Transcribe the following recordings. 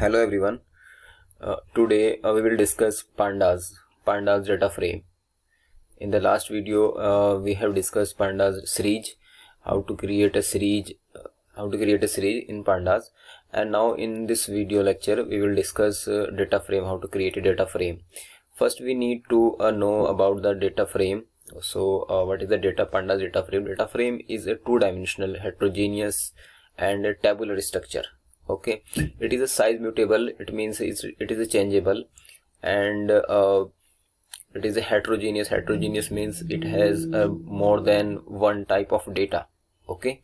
Hello everyone. Today we will discuss pandas data frame. In the last video we have discussed pandas series, how to create a series in pandas, and now in this video lecture we will discuss data frame, how to create a data frame. First we need to know about the data frame. So what is the pandas data frame? Data frame is a two-dimensional heterogeneous and a tabular structure. Okay, it is a size mutable, it means it is a changeable, and it is a heterogeneous means it has more than one type of data. Okay,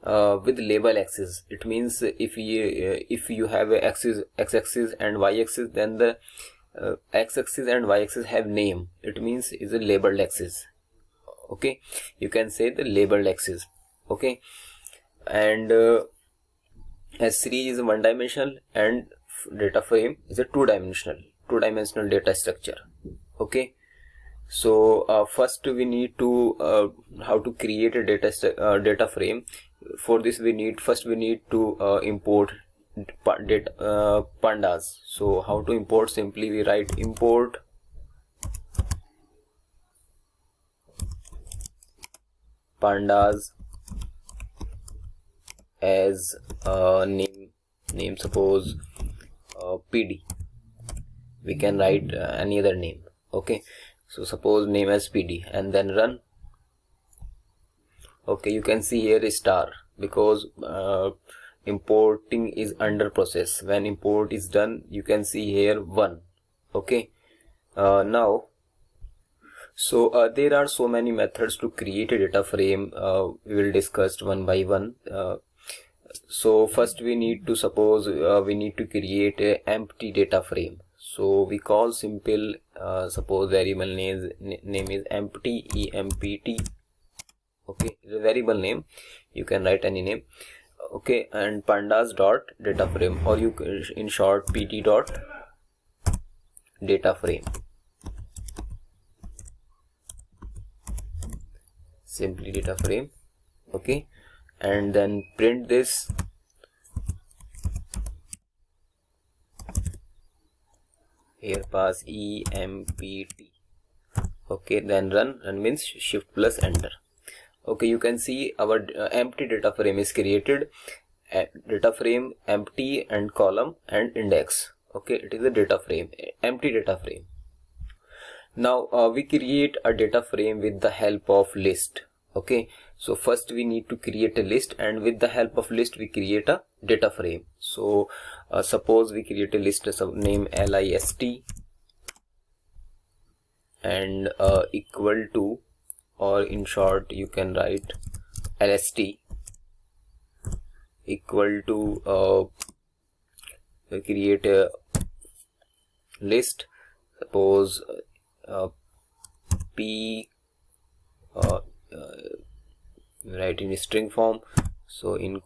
with label axis, it means if you have a x-axis and y-axis, then the x-axis and y-axis have name, it means is a labeled axis. Okay, you can say the labeled axis. Okay, and as series is one dimensional and data frame is a two-dimensional data structure. Okay, so first we need to how to create a data frame. For this we need to import pandas. So how to import? Simply we write import pandas as name suppose PD. We can write any other name. Okay, so suppose name as PD and then run. Okay, you can see here is star because importing is under process. When import is done, you can see here 1. Okay, now so there are so many methods to create a data frame. We will discuss one by one. So first we need to create a empty data frame. So we call simple suppose variable name is empty, EMPT. Okay, the variable name, you can write any name. Okay, and pandas dot data frame, or you in short PD dot data frame. Simply data frame. Okay, and then print this. Here pass EMPT. Okay, then run means shift plus enter. Okay, you can see our empty data frame is created. Data frame empty and column and index. Okay, it is a data frame, empty data frame. Now we create a data frame with the help of list. Okay, so first we need to create a list, and with the help of list we create a data frame. So suppose we create a list name list and equal to, or in short you can write lst equal to create a list. Suppose p write in string form, so in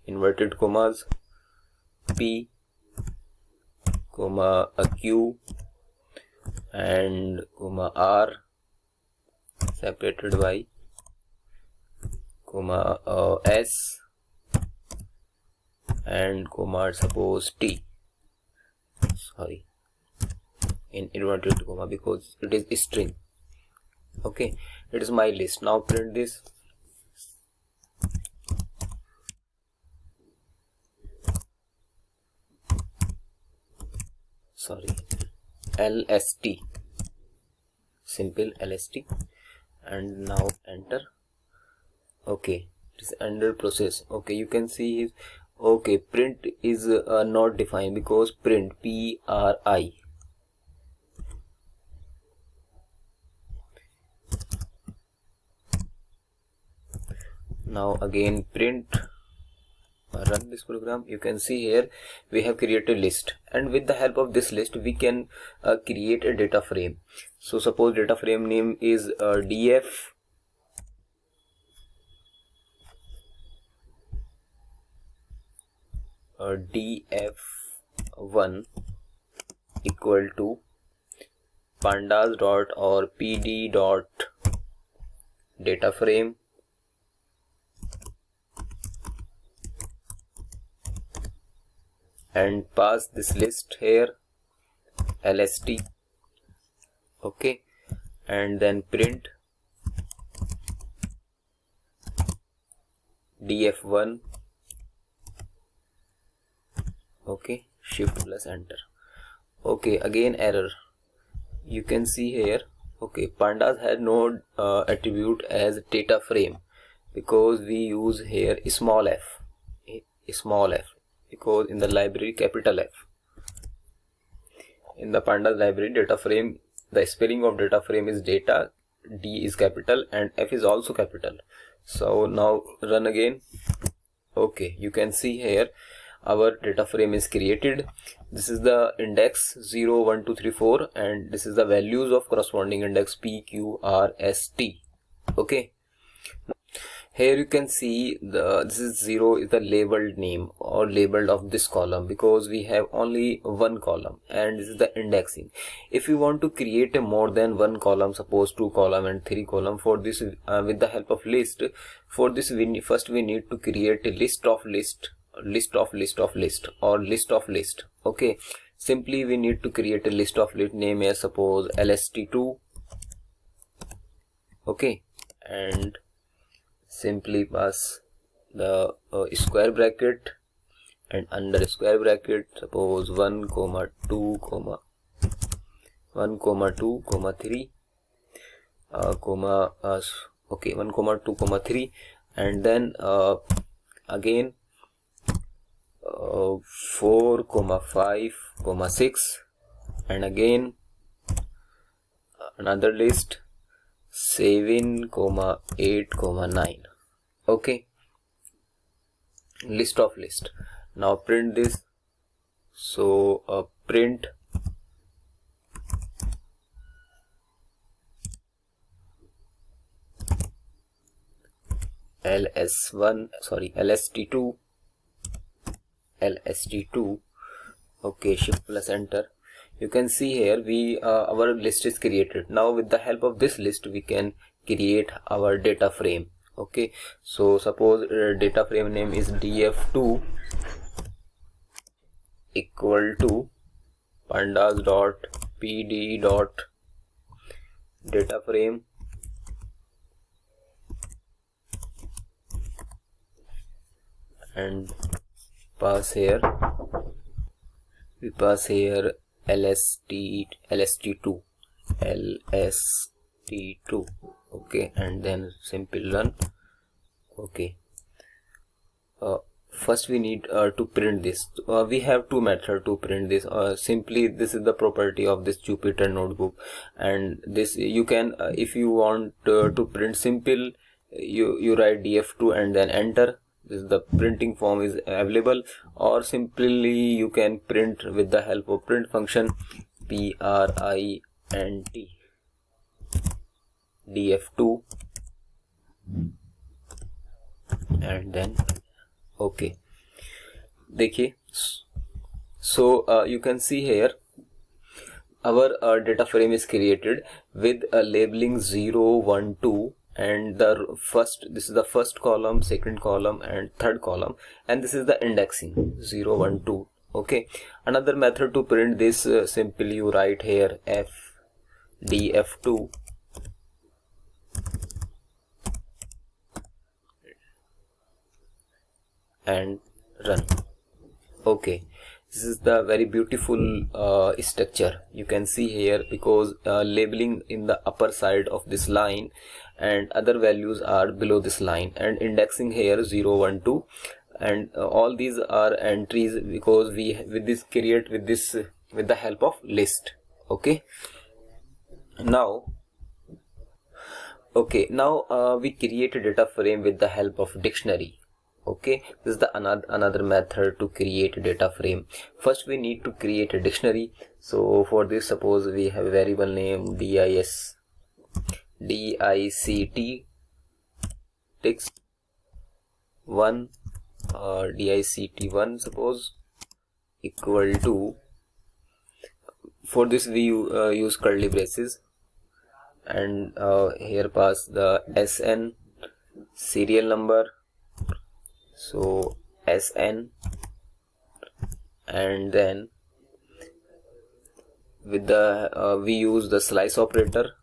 inverted commas p comma a q and comma r separated by comma s and comma suppose t, sorry, in inverted comma because it is string. Okay, it is my list. Now print this. Sorry, lst, simple lst, and now enter. Okay, it is under process. Okay, you can see okay, print is not defined because print pri. Now again print, run this program. You can see here we have created a list, and with the help of this list we can create a data frame. So suppose data frame name is df df1 equal to pandas dot or pd dot data frame and pass this list here lst. Okay, and then print df1. Okay, shift plus enter. Okay, again error. You can see here. Okay, pandas had no attribute as data frame because we use here small f, because in the library capital F. In the pandas library data frame, the spelling of data frame is data, D is capital and F is also capital. So now run again. Okay, you can see here our data frame is created. This is the index 0, 1, 2, 3, 4 and this is the values of corresponding index P, Q, R, S, T. Okay, here you can see this is 0 is the labeled name or labeled of this column because we have only one column, and this is the indexing. If you want to create a more than one column, suppose 2 column and 3 column, for this with the help of list, for this first we need to create a list of list or list of list. Okay, simply we need to create a list of list, name as suppose lst2. Okay, and simply pass the square bracket and under square bracket suppose 1, 2, 3 okay, 1, 2, 3, and then again 4, 5, 6, and again another list 7, 8, 9. Okay, list of list. Now print this. So print lst2. Okay, shift plus enter. You can see here our list is created. Now with the help of this list we can create our data frame. Okay, so suppose data frame name is df2 equal to pandas.pd.data frame and pass here lst2. Okay, and then simple run. Okay, first we need to print this. We have two methods to print this. Simply this is the property of this Jupyter notebook, and this you can if you want to print simple, you write df2 and then enter. This is the printing form is available, or simply you can print with the help of print function print df2 and then okay. देखिए, so you can see here our data frame is created with a labeling 0, 1, 2, and this is the first column, second column and third column, and this is the indexing 0, 1, 2. Okay, another method to print this, simply you write here df2 and run. Okay, this is the very beautiful structure you can see here, because labeling in the upper side of this line and other values are below this line, and indexing here 0, 1, 2, and all these are entries because we with the help of list. Okay, now we create a data frame with the help of dictionary. Okay, this is the another method to create a data frame. First we need to create a dictionary. So for this, suppose we have a variable name dict text 1 dict1 suppose equal to, for this we use curly braces, and here pass the SN serial number, so SN, and then with the we use the slice operator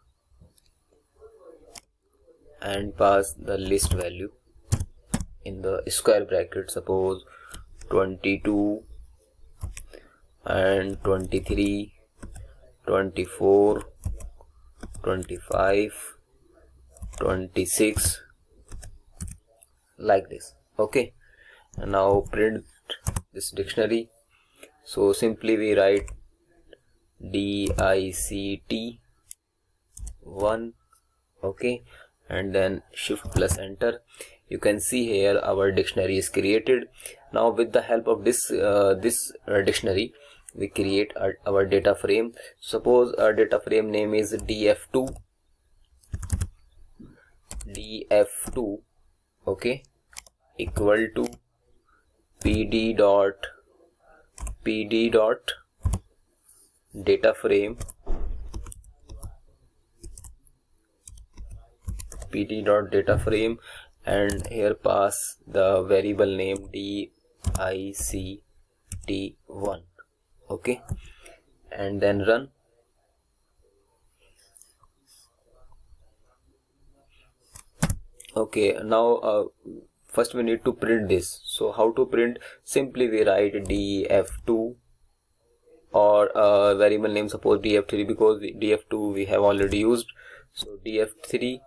and pass the list value in the square bracket, suppose 22 and 23, 24, 25, 26, like this. Okay, and now print this dictionary. So simply we write DICT 1, okay, and then shift plus enter. You can see here our dictionary is created. Now with the help of this dictionary, we create our data frame. Suppose our data frame name is df2, okay, equal to pd dot data frame, and here pass the variable name dict1, okay, and then run. Okay, now first we need to print this. So how to print? Simply we write df2 or variable name, suppose df3, because df2 we have already used, so df3.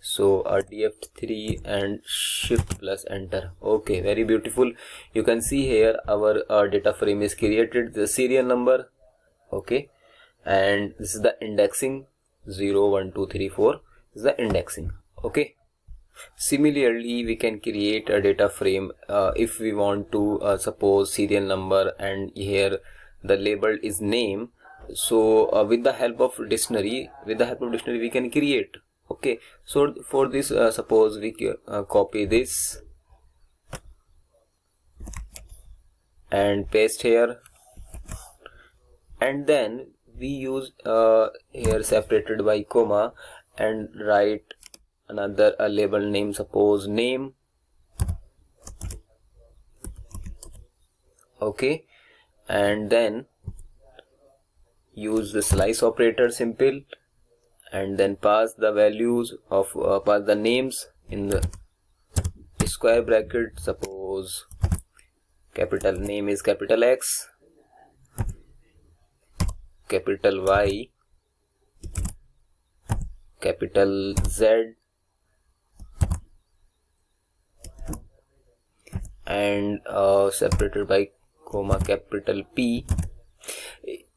So df3 and shift plus enter. Okay, very beautiful. You can see here our data frame is created, the serial number, okay, and this is the indexing 0 1 2 3 4 is the indexing. Okay, similarly we can create a data frame if we want to suppose serial number and here the label is name. So with the help of dictionary we can create. Okay, so for this suppose we copy this and paste here, and then we use here separated by comma and write another label name, suppose name, okay, and then use the slice operator, simple, and then pass the values of pass the names in the square bracket. Suppose capital name is capital X, capital Y, capital Z, and separated by comma capital P.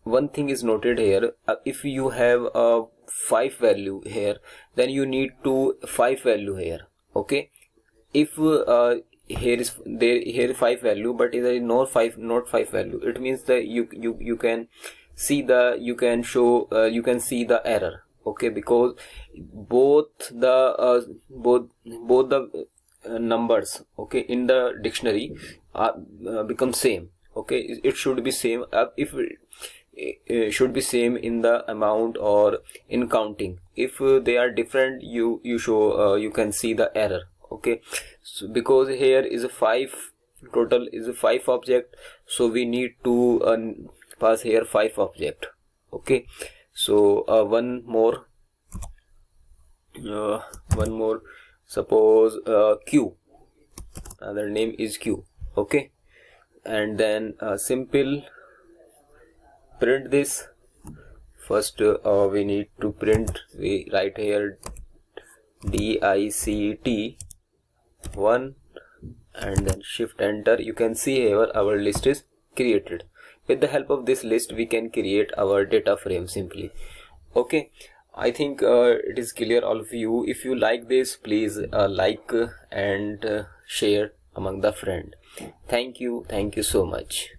One thing is noted here, if you have a 5 value here, then you need to 5 value here. Okay, if here is 5 value but there is not 5 value, it means that you can see the you can see the error. Okay, because both the numbers, okay, in the dictionary become same. Okay, it should be same. If it should be same in the amount or in counting. If they are different, you can see the error. Okay, so because here is a 5, total is a 5 object, so we need to pass here 5 object. Okay, so one more, suppose Q, other name is Q. Okay, and then simple print this. First we need to print, we write here DICT 1 and then shift enter. You can see here our list is created. With the help of this list we can create our data frame simply. Okay, I think it is clear all of you. If you like this, please like and share among the friend. Thank you so much.